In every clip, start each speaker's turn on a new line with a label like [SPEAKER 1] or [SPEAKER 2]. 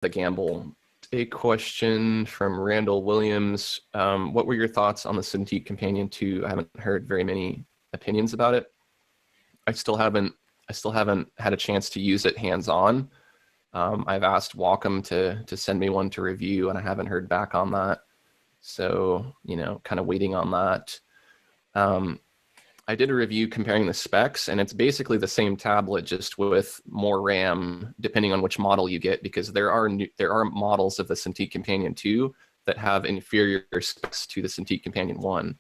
[SPEAKER 1] the gamble. A question from Randall Williams. What were your thoughts on the Cintiq Companion 2? I haven't heard very many opinions about it. I still haven't had a chance to use it hands-on. I've asked Wacom to send me one to review, and I haven't heard back on that. So, kind of waiting on that. I did a review comparing the specs, and it's basically the same tablet, just with more RAM, depending on which model you get, because there are models of the Cintiq Companion 2 that have inferior specs to the Cintiq Companion 1.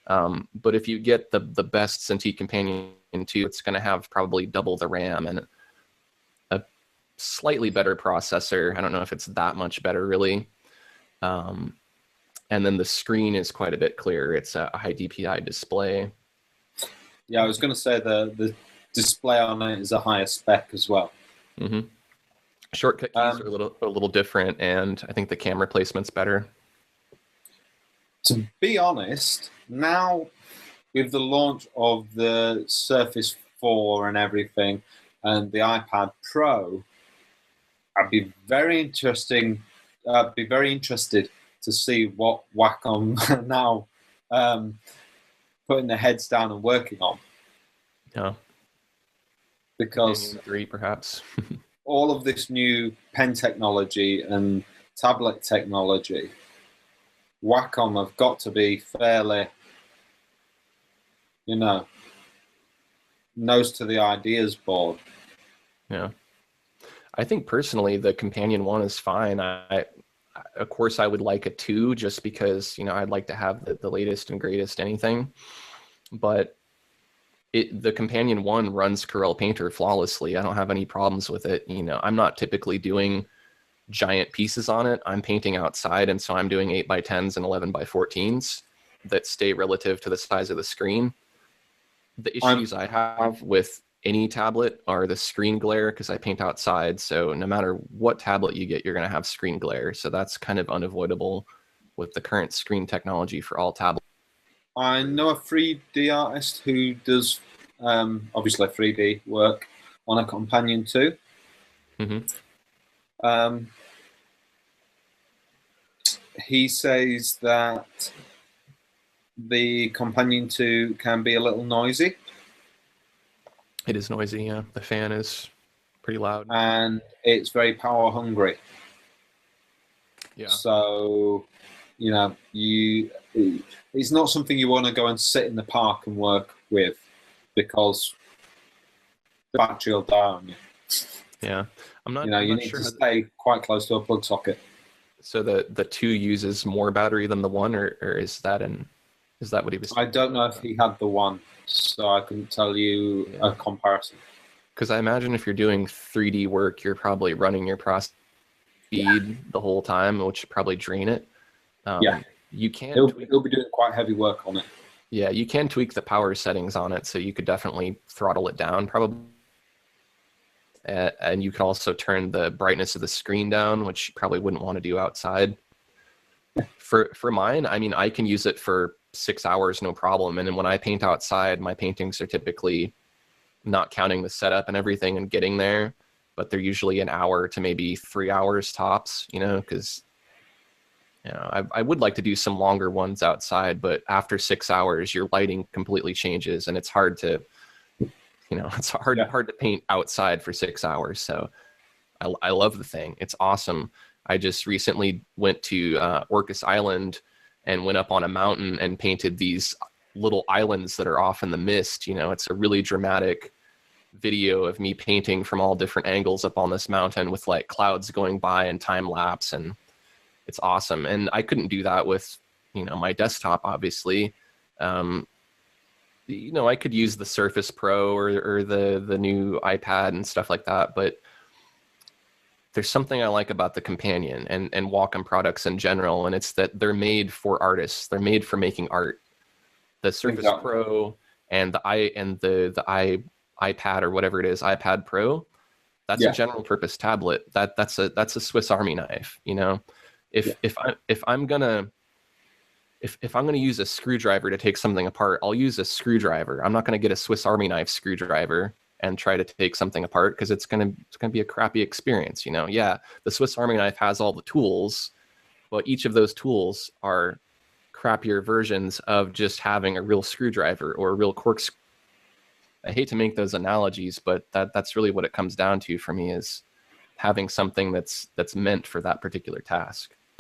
[SPEAKER 1] But if you get the best Cintiq Companion 2, it's going to have probably double the RAM and a slightly better processor. I don't know if it's that much better, really. And then the screen is quite a bit clearer. It's a high DPI display.
[SPEAKER 2] Yeah, I was going to say the display on it is a higher spec as well.
[SPEAKER 1] Mm-hmm. Shortcut keys are a little different, and I think the camera placement's better.
[SPEAKER 2] To be honest, now with the launch of the Surface 4 and everything, and the iPad Pro, I'd be very interested to see what Wacom now putting their heads down and working on.
[SPEAKER 1] Yeah.
[SPEAKER 2] Because
[SPEAKER 1] 3 perhaps.
[SPEAKER 2] all of this new pen technology and tablet technology, Wacom have got to be fairly, nose to the ideas board.
[SPEAKER 1] Yeah. I think personally the Companion 1 is fine. Of course, I would like a 2 just because, I'd like to have the latest and greatest anything. But the Companion 1 runs Corel Painter flawlessly. I don't have any problems with it. I'm not typically doing giant pieces on it. I'm painting outside, and so I'm doing 8x10s and 11x14s that stay relative to the size of the screen. The issues I have with any tablet are the screen glare, because I paint outside. So no matter what tablet you get, you're going to have screen glare. So that's kind of unavoidable with the current screen technology for all tablets.
[SPEAKER 2] I know a 3D artist who does obviously 3D work on a Companion 2.
[SPEAKER 1] Mm-hmm.
[SPEAKER 2] He says that the Companion 2 can be a little noisy.
[SPEAKER 1] It is noisy, yeah. The fan is pretty loud.
[SPEAKER 2] And it's very power hungry.
[SPEAKER 1] Yeah.
[SPEAKER 2] So, it's not something you want to go and sit in the park and work with, because the battery will die on you.
[SPEAKER 1] Yeah. I'm not
[SPEAKER 2] you need
[SPEAKER 1] sure
[SPEAKER 2] to stay quite close to a plug socket.
[SPEAKER 1] So the 2 uses more battery than the 1, or is that what he was saying?
[SPEAKER 2] I don't know if he had the 1, so I couldn't tell you a comparison.
[SPEAKER 1] Because I imagine if you're doing 3D work, you're probably running your process speed the whole time, which would probably drain it. You can.
[SPEAKER 2] He'll be doing quite heavy work on it.
[SPEAKER 1] Yeah, you can tweak the power settings on it, so you could definitely throttle it down, probably. And you can also turn the brightness of the screen down, which you probably wouldn't want to do outside. For mine, I can use it for 6 hours, no problem. And then when I paint outside, my paintings are typically, not counting the setup and everything and getting there, but they're usually an hour to maybe 3 hours tops, because I would like to do some longer ones outside, but after 6 hours, your lighting completely changes, and it's hard to, it's hard to paint outside for 6 hours. So I love the thing. It's awesome. I just recently went to Orcas Island and went up on a mountain and painted these little islands that are off in the mist. It's a really dramatic video of me painting from all different angles up on this mountain with like clouds going by and time lapse, and it's awesome. And I couldn't do that with, my desktop, obviously. I could use the Surface Pro or the new iPad and stuff like that, but there's something I like about the Companion and Wacom products in general, and it's that they're made for artists. They're made for making art. The Surface Pro and the iPad or whatever it is, iPad Pro, that's a general purpose tablet. That's a Swiss Army knife. If I'm gonna use a screwdriver to take something apart, I'll use a screwdriver. I'm not gonna get a Swiss Army knife screwdriver and try to take something apart, because it's gonna be a crappy experience. Yeah, the Swiss Army knife has all the tools, but each of those tools are crappier versions of just having a real screwdriver or a real corkscrew. I hate to make those analogies, but that's really what it comes down to for me, is having something that's meant for that particular task.